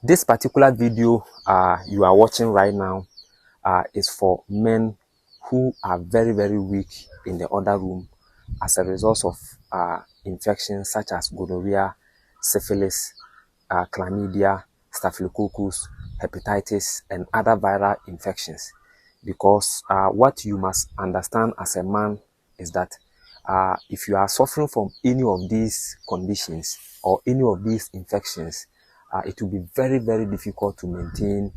This particular video you are watching right now is for men who are very, very weak in the other room as a result of infections such as gonorrhea, syphilis, chlamydia, staphylococcus, hepatitis, and other viral infections. Because what you must understand as a man is that if you are suffering from any of these conditions or any of these infections, it will be very, very difficult to maintain,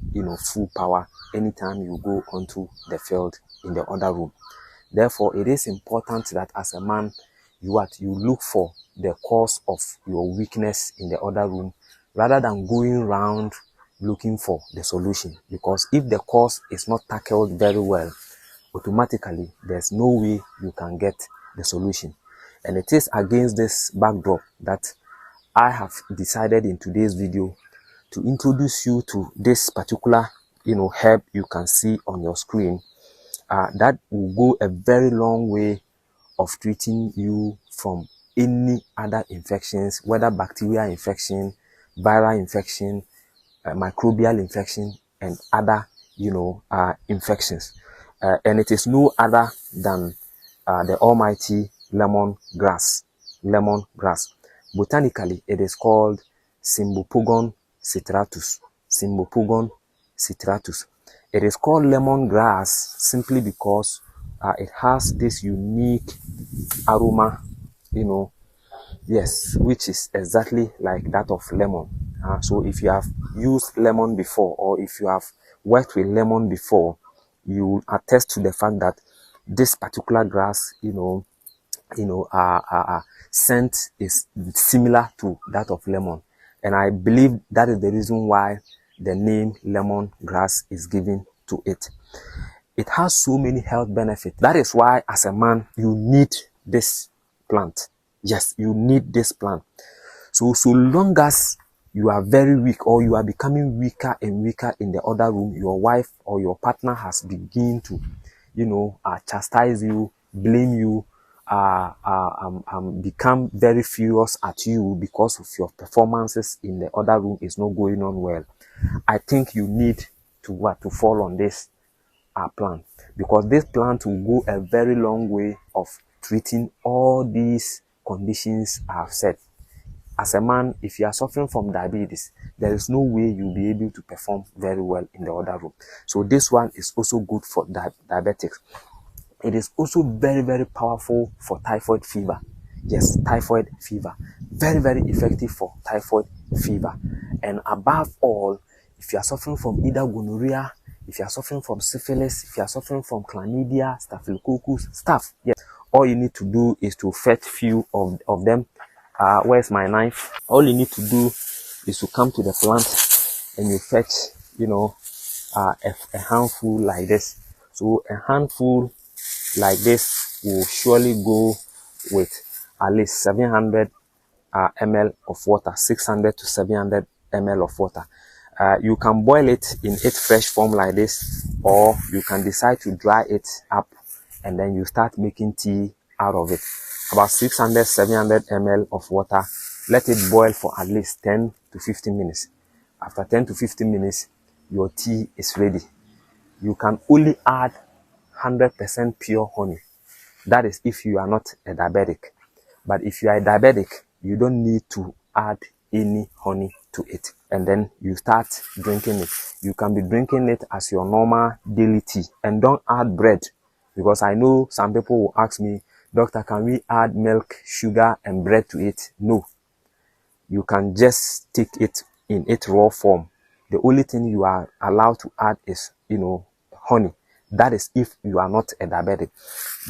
full power anytime you go onto the field in the other room. Therefore, it is important that as a man, you look for the cause of your weakness in the other room rather than going around looking for the solution. Because if the cause is not tackled very well, automatically there's no way you can get the solution. And it is against this backdrop that I have decided in today's video to introduce you to this particular herb you can see on your screen that will go a very long way of treating you from any other infections, whether bacterial infection, viral infection, microbial infection, and other infections. And it is no other than the almighty lemongrass. Botanically, it is called Cymbopogon citratus. Cymbopogon citratus. It is called lemongrass simply because it has this unique aroma, which is exactly like that of lemon. So if you have used lemon before, or if you have worked with lemon before, you will attest to the fact that this particular grass, scent is similar to that of lemon. And I believe that is the reason why the name lemongrass is given to it. It has so many health benefits. That is why as a man, you need this plant. Yes, you need this plant. So long as you are very weak or you are becoming weaker and weaker in the other room, your wife or your partner has begun to, chastise you, blame you, become very furious at you because of your performances in the other room is not going on well. I think you need to fall on this plant, because this plant will go a very long way of treating all these conditions I have said. As a man, if you are suffering from diabetes, there is no way you'll be able to perform very well in the other room. So this one is also good for diabetics. It is also very, very powerful for typhoid fever. Yes, typhoid fever. Very, very effective for typhoid fever. And above all, if you are suffering from either gonorrhea, if you are suffering from syphilis, if you are suffering from chlamydia, staphylococcus, stuff, yes, all you need to do is to fetch few of them. Where's my knife? All you need to do is to come to the plant and you fetch, a handful like this. So a handful like this will surely go with at least 700 ml of water, 600 to 700 ml of water. You can boil it in its fresh form like this, or you can decide to dry it up and then you start making tea out of it. About 600, 700 ml of water. Let it boil for at least 10 to 15 minutes. After 10 to 15 minutes, your tea is ready. You can only add 100% pure honey. That is if you are not a diabetic. But if you are a diabetic, you don't need to add any honey to it. And then you start drinking it. You can be drinking it as your normal daily tea. And don't add bread. Because I know some people will ask me, Doctor, can we add milk, sugar, and bread to it? No. You can just take it in its raw form. The only thing you are allowed to add is, honey. That is if you are not a diabetic.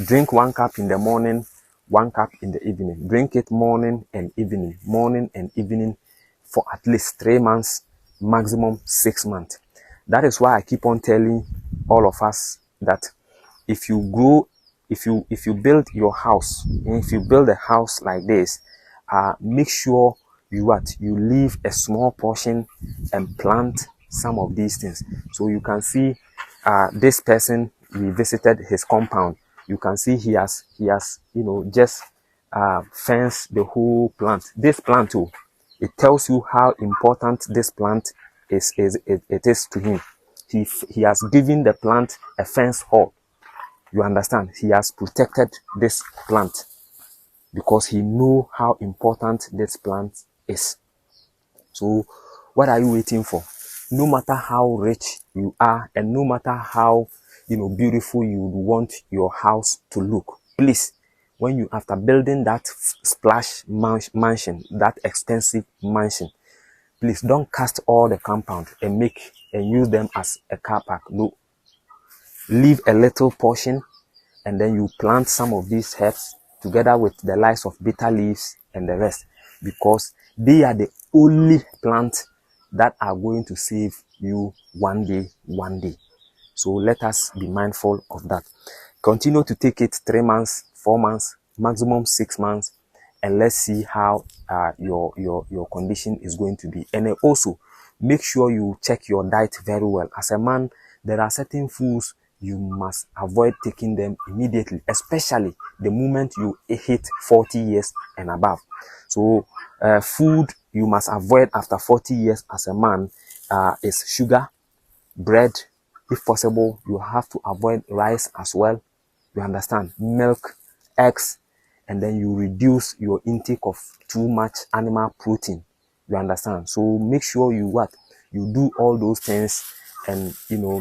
Drink 1 cup in the morning, 1 cup in the evening. Drink it morning and evening for at least 3 months, maximum 6 months. That is why I keep on telling all of us that if you build your house, and if you build a house like this, make sure you leave a small portion and plant some of these things. So you can see this person, we visited his compound. You can see he has just fenced the whole plant. This plant too, it tells you how important this plant it is to him. He has given the plant a fence hall. You understand? He has protected this plant because he know how important this plant is. So what are you waiting for? No matter how rich you are and no matter how beautiful you would want your house to look, please, when you after building that splash mansion, that expensive mansion, please don't cast all the compound and use them as a car park. No, leave a little portion and then you plant some of these herbs together with the likes of bitter leaves and the rest, because they are the only plants that are going to save you one day. So let us be mindful of that. Continue to take it 3 months, 4 months, maximum 6 months, and let's see how your condition is going to be. And also make sure you check your diet very well. As a man, there are certain foods you must avoid taking them immediately, especially the moment you hit 40 years and above. So food you must avoid after 40 years as a man is sugar, bread. If possible, you have to avoid rice as well. You understand? Milk, eggs, and then you reduce your intake of too much animal protein. You understand? So make sure you do all those things and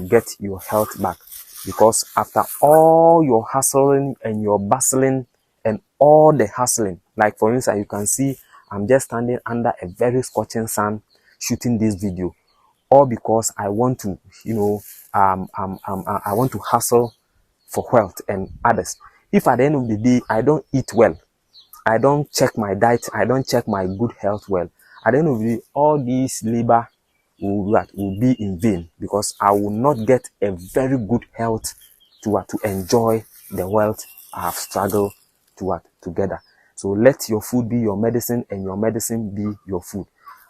get your health back. Because after all your hustling and your bustling and all the hustling, like for instance, you can see I'm just standing under a very scorching sun shooting this video, all because I want to, I want to hustle for wealth and others. If at the end of the day I don't eat well, I don't check my diet, I don't check my good health well, at the end of the day, all these labor will be in vain, because I will not get a very good health to enjoy the wealth I have struggled to gather. So let your food be your medicine and your medicine be your food.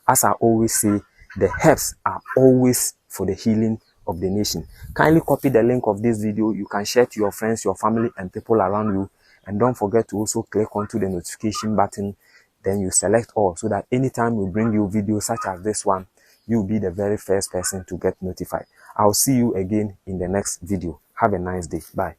As I always say, the herbs are always for the healing of the nation. Kindly copy the link of this video. You can share to your friends, your family, and people around you. And don't forget to also click onto the notification button. Then you select all, so that anytime we bring you videos such as this one, you'll be the very first person to get notified. I'll see you again in the next video. Have a nice day. Bye.